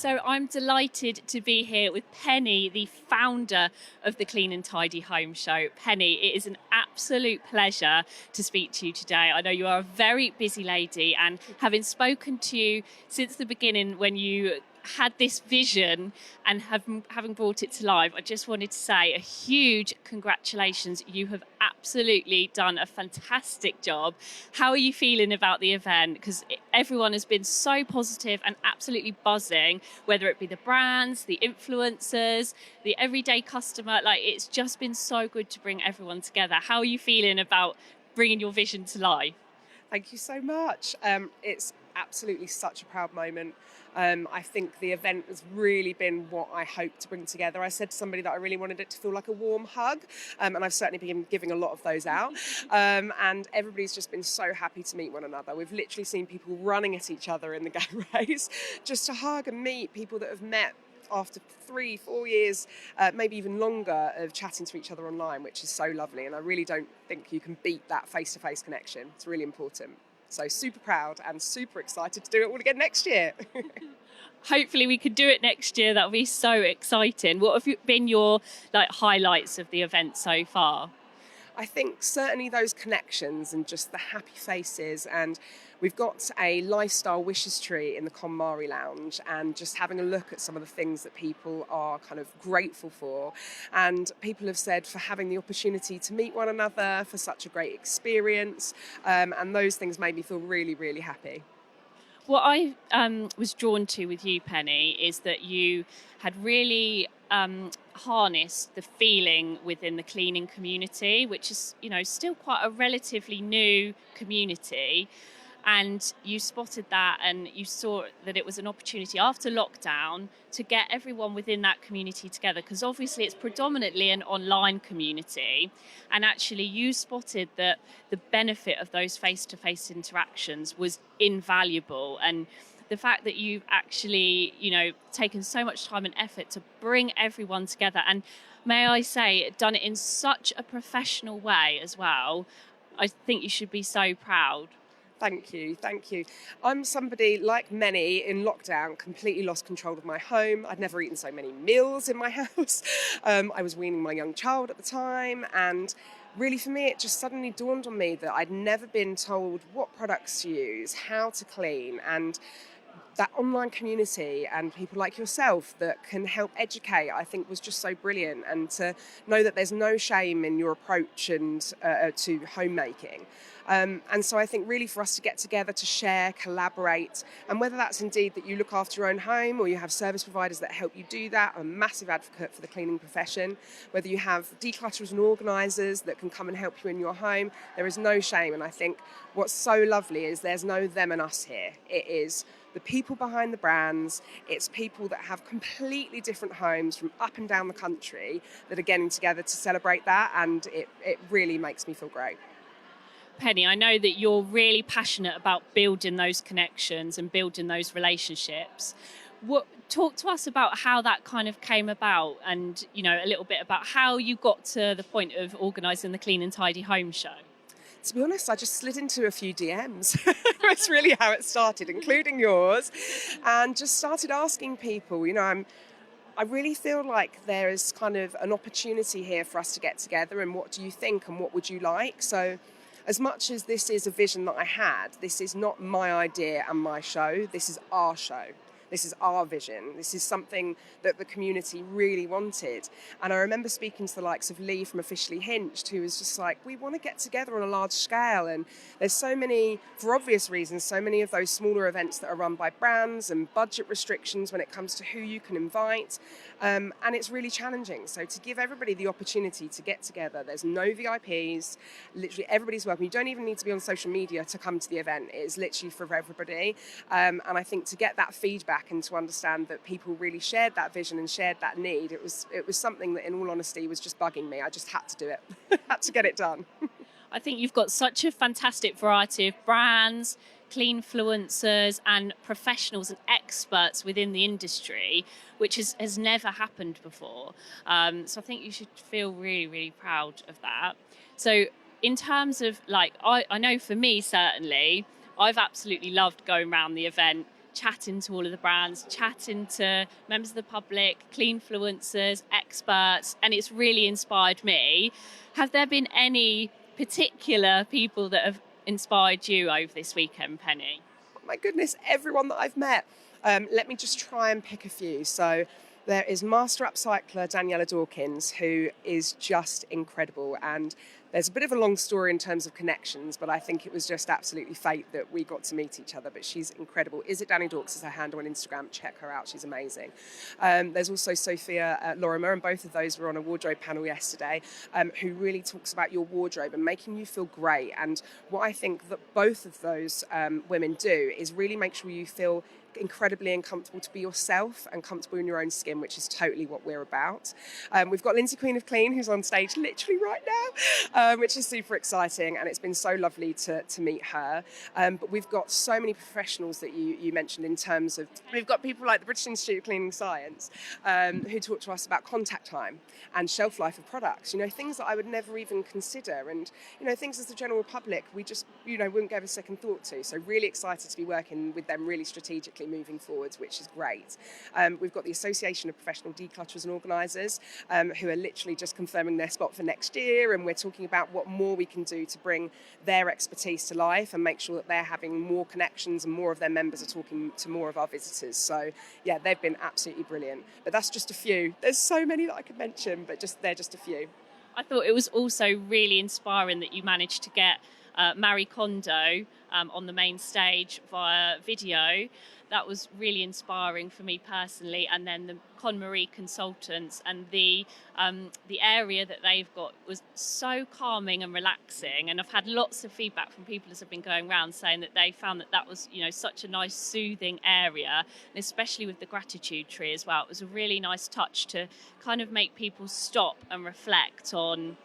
So I'm delighted to be here with Penny, the founder of the Clean and Tidy Home Show. Penny, it is an absolute pleasure to speak to you today. I know you are a very busy lady, and having spoken to you since the beginning when you had this vision and having brought it to life, I just wanted to say a huge congratulations. You have absolutely done a fantastic job. How are you feeling about the event? Because everyone has been so positive and absolutely buzzing, whether it be the brands, the influencers, the everyday customer. Like, it's just been so good to bring everyone together. How are you feeling about bringing your vision to life? Thank you so much. It's absolutely such a proud moment. I think the event has really been what I hoped to bring together. I said to somebody that I really wanted it to feel like a warm hug, and I've certainly been giving a lot of those out. And everybody's just been so happy to meet one another. We've literally seen people running at each other in the gang race just to hug and meet people that have met after 3-4 years, maybe even longer, of chatting to each other online, which is so lovely. And I really don't think you can beat that face-to-face connection. It's really important. So super proud and super excited to do it all again next year. Hopefully we could do it next year. That'll be so exciting. What have been your highlights of the event so far? I think certainly those connections and just the happy faces, and we've got a lifestyle wishes tree in the KonMari lounge, and just having a look at some of the things that people are kind of grateful for, and people have said for having the opportunity to meet one another, for such a great experience, and those things made me feel really, really happy. What I was drawn to with you, Penny, is that you had really harnessed the feeling within the cleaning community, which is, still quite a relatively new community. And you spotted that, and you saw that it was an opportunity after lockdown to get everyone within that community together, because obviously it's predominantly an online community. And actually you spotted that the benefit of those face-to-face interactions was invaluable. And the fact that you've actually, taken so much time and effort to bring everyone together, and may I say, done it in such a professional way as well, I think you should be so proud. Thank you, thank you. I'm somebody, like many in lockdown, completely lost control of my home. I'd never eaten so many meals in my house. I was weaning my young child at the time, and really for me it just suddenly dawned on me that I'd never been told what products to use, how to clean, and that online community and people like yourself that can help educate, I think, was just so brilliant. And to know that there's no shame in your approach and to homemaking. And so I think really for us to get together, to share, collaborate, and whether that's indeed that you look after your own home or you have service providers that help you do that. I'm a massive advocate for the cleaning profession. Whether you have declutterers and organisers that can come and help you in your home, there is no shame. And I think what's so lovely is there's no them and us here. It is the people behind the brands. It's people that have completely different homes from up and down the country that are getting together to celebrate that, and it really makes me feel great. Penny, I know that you're really passionate about building those connections and building those relationships. Talk to us about how that kind of came about, and a little bit about how you got to the point of organising the Clean and Tidy Home Show. To be honest, I just slid into a few DMs. That's really how it started, including yours, and just started asking people. I really feel like there is kind of an opportunity here for us to get together, and what do you think and what would you like? So as much as this is a vision that I had, this is not my idea and my show, this is our show. This is our vision. This is something that the community really wanted. And I remember speaking to the likes of Lee from Officially Hinged, who was just like, we want to get together on a large scale. And there's so many, for obvious reasons, so many of those smaller events that are run by brands and budget restrictions when it comes to who you can invite. And it's really challenging. So to give everybody the opportunity to get together, there's no VIPs, literally everybody's welcome. You don't even need to be on social media to come to the event. It is literally for everybody. And I think to get that feedback and to understand that people really shared that vision and shared that need, it was something that, in all honesty, was just bugging me. I just had to do it, had to get it done. I think you've got such a fantastic variety of brands, clean influencers and professionals and experts within the industry, which has never happened before. So I think you should feel really, really proud of that. So in terms of I know for me, certainly, I've absolutely loved going around the event, chatting to all of the brands, chatting to members of the public, clean influencers, experts, and it's really inspired me. Have there been any particular people that have inspired you over this weekend, Penny? My goodness, everyone that I've met. Let me just try and pick a few. So there is master upcycler Daniela Dawkins, who is just incredible. And there's a bit of a long story in terms of connections, but I think it was just absolutely fate that we got to meet each other. But she's incredible. Is it Danny Dawkins is her handle on Instagram? Check her out. She's amazing. There's also Sophia Lorimer, and both of those were on a wardrobe panel yesterday, who really talks about your wardrobe and making you feel great. And what I think that both of those women do is really make sure you feel incredibly and comfortable to be yourself and comfortable in your own skin, which is totally what we're about. We've got Lindsay Queen of Clean, who's on stage literally right now, which is super exciting, and it's been so lovely to meet her. But we've got so many professionals that you mentioned in terms of, we've got people like the British Institute of Cleaning Science, who talk to us about contact time and shelf life of products, things that I would never even consider, and things as the general public we just wouldn't give a second thought to. So really excited to be working with them really strategically moving forwards, which is great. We've got the Association of Professional Declutterers and Organisers, who are literally just confirming their spot for next year, and we're talking about what more we can do to bring their expertise to life and make sure that they're having more connections and more of their members are talking to more of our visitors. So yeah, they've been absolutely brilliant. But that's just a few. There's so many that I could mention, but they're just a few. I thought it was also really inspiring that you managed to get Marie Kondo on the main stage via video. That was really inspiring for me personally. And then the KonMari consultants and the area that they've got was so calming and relaxing. And I've had lots of feedback from people as I've been going around saying that they found that was such a nice soothing area, and especially with the gratitude tree as well. It was a really nice touch to kind of make people stop and reflect on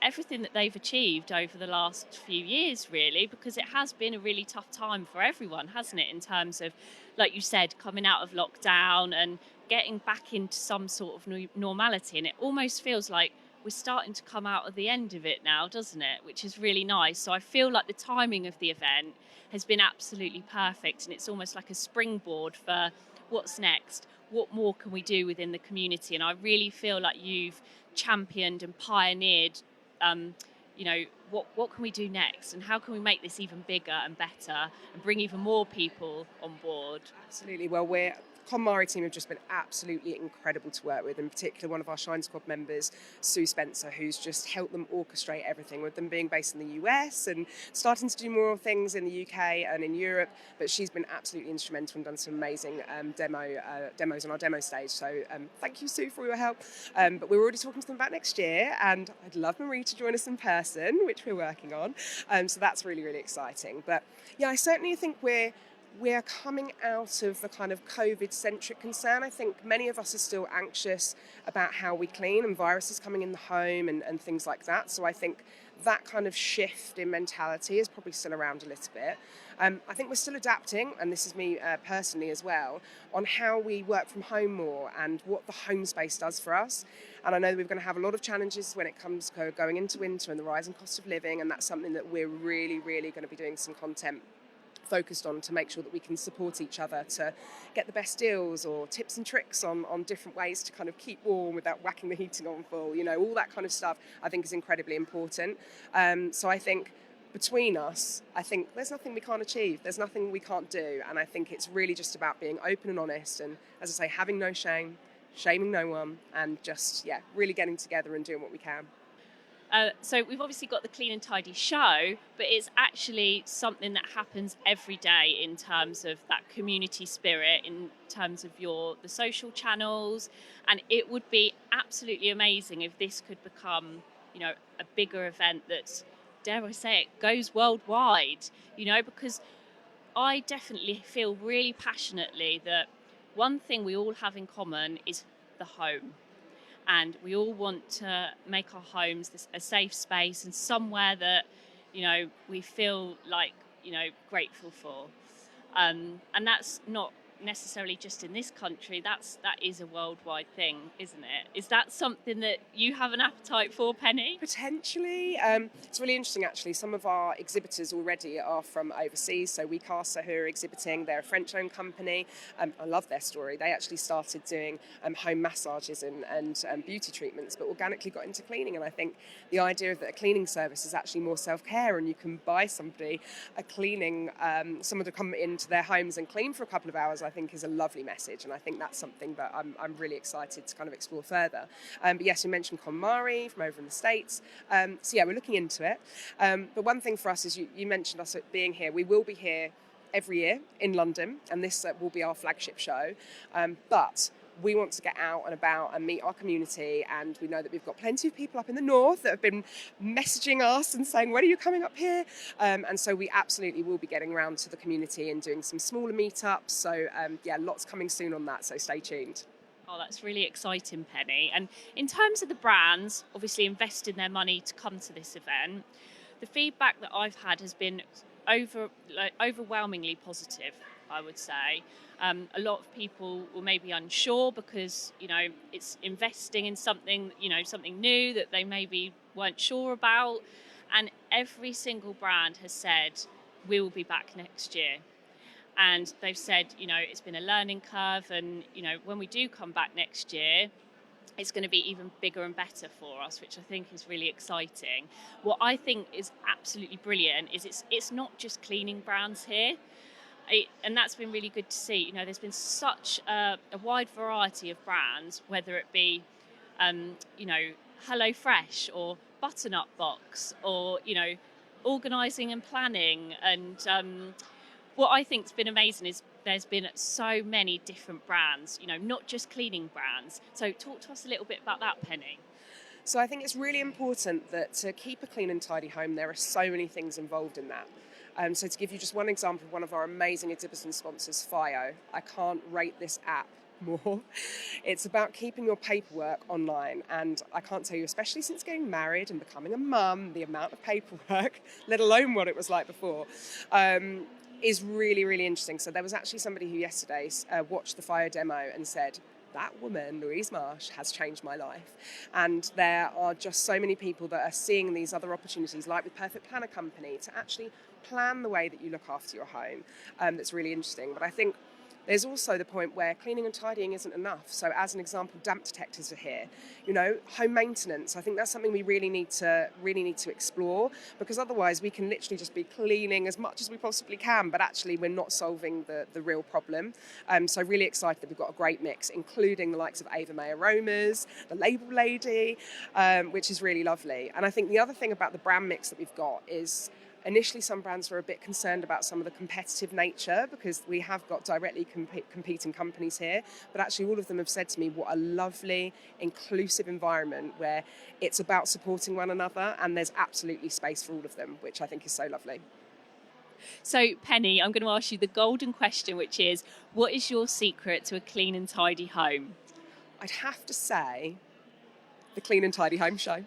everything that they've achieved over the last few years, really, because it has been a really tough time for everyone, hasn't it, in terms of, like you said, coming out of lockdown and getting back into some sort of normality. And it almost feels like we're starting to come out of the end of it now, doesn't it, which is really nice. So I feel like the timing of the event has been absolutely perfect, and it's almost like a springboard for what's next. What more can we do within the community? And I really feel like you've championed and pioneered what can we do next, and how can we make this even bigger and better and bring even more people on board? Absolutely. Well, KonMari team have just been absolutely incredible to work with, in particular one of our Shine Squad members, Sue Spencer, who's just helped them orchestrate everything, with them being based in the US and starting to do more things in the UK and in Europe. But she's been absolutely instrumental and done some amazing demos on our demo stage. So thank you, Sue, for your help. But we're already talking to them about next year, and I'd love Marie to join us in person, which we're working on. So that's really, really exciting. But yeah, I certainly think we're coming out of the kind of COVID-centric concern. I think many of us are still anxious about how we clean and viruses coming in the home and things like that. So I think that kind of shift in mentality is probably still around a little bit. I think we're still adapting, and this is me personally as well, on how we work from home more and what the home space does for us. And I know that we're going to have a lot of challenges when it comes to going into winter and the rising cost of living, and that's something that we're really, really going to be doing some content focused on to make sure that we can support each other to get the best deals or tips and tricks on different ways to kind of keep warm without whacking the heating on full. All that kind of stuff I think is incredibly important. So I think between us, I think there's nothing we can't achieve. There's nothing we can't do. And I think it's really just about being open and honest and, as I say, having no shame, shaming no one, and just, really getting together and doing what we can. So we've obviously got the Clean and Tidy show, but it's actually something that happens every day in terms of that community spirit, in terms of the social channels. And it would be absolutely amazing if this could become, a bigger event that, dare I say it, goes worldwide, because I definitely feel really passionately that one thing we all have in common is the home. And we all want to make our homes a safe space and somewhere that, we feel like, grateful for. And that's not necessarily just in this country. That is a worldwide thing, isn't it? Is that something that you have an appetite for, Penny? Potentially. It's really interesting, actually. Some of our exhibitors already are from overseas. So We Casa, who are exhibiting, they're a French-owned company. I love their story. They actually started doing home massages and beauty treatments, but organically got into cleaning. And I think the idea that a cleaning service is actually more self-care, and you can buy somebody a cleaning, someone to come into their homes and clean for a couple of hours, I think is a lovely message. And I think that's something that I'm really excited to kind of explore further. But yes, you mentioned KonMari from over in the States. So yeah, we're looking into it. But one thing for us is you mentioned us being here. We will be here every year in London, and this will be our flagship show. But we want to get out and about and meet our community, and we know that we've got plenty of people up in the north that have been messaging us and saying, when are you coming up here? And so we absolutely will be getting around to the community and doing some smaller meetups. So yeah, lots coming soon on that, so stay tuned. Oh, that's really exciting, Penny. And in terms of the brands, obviously investing their money to come to this event, the feedback that I've had has been overwhelmingly positive, I would say. A lot of people were maybe unsure because, it's investing in something, something new that they maybe weren't sure about. And every single brand has said, we will be back next year. And they've said, it's been a learning curve. And, when we do come back next year, it's going to be even bigger and better for us, which I think is really exciting. What I think is absolutely brilliant is it's not just cleaning brands here. And that's been really good to see. There's been such a wide variety of brands, whether it be, HelloFresh or Butternut Box or, organising and planning. And what I think's been amazing is there's been so many different brands, not just cleaning brands. So talk to us a little bit about that, Penny. So I think it's really important that to keep a clean and tidy home, there are so many things involved in that. So to give you just one example of one of our amazing exhibitors and sponsors, FIO, I can't rate this app more. It's about keeping your paperwork online, and I can't tell you, especially since getting married and becoming a mum, the amount of paperwork, let alone what it was like before, is really, really interesting. So there was actually somebody who yesterday watched the FIO demo and said, that woman, Louise Marsh, has changed my life. And there are just so many people that are seeing these other opportunities, like with Perfect Planner Company, to actually plan the way that you look after your home. That's really interesting. But I think there's also the point where cleaning and tidying isn't enough. So as an example, damp detectors are here. Home maintenance. I think that's something we really need to explore, because otherwise we can literally just be cleaning as much as we possibly can, but actually we're not solving the real problem. So really excited that we've got a great mix, including the likes of Ava May Aromas, the Label Lady, which is really lovely. And I think the other thing about the brand mix that we've got is, initially, some brands were a bit concerned about some of the competitive nature, because we have got directly competing companies here. But actually, all of them have said to me, what a lovely, inclusive environment where it's about supporting one another, and there's absolutely space for all of them, which I think is so lovely. So, Penny, I'm going to ask you the golden question, which is, what is your secret to a clean and tidy home? I'd have to say the Clean and Tidy Home Show.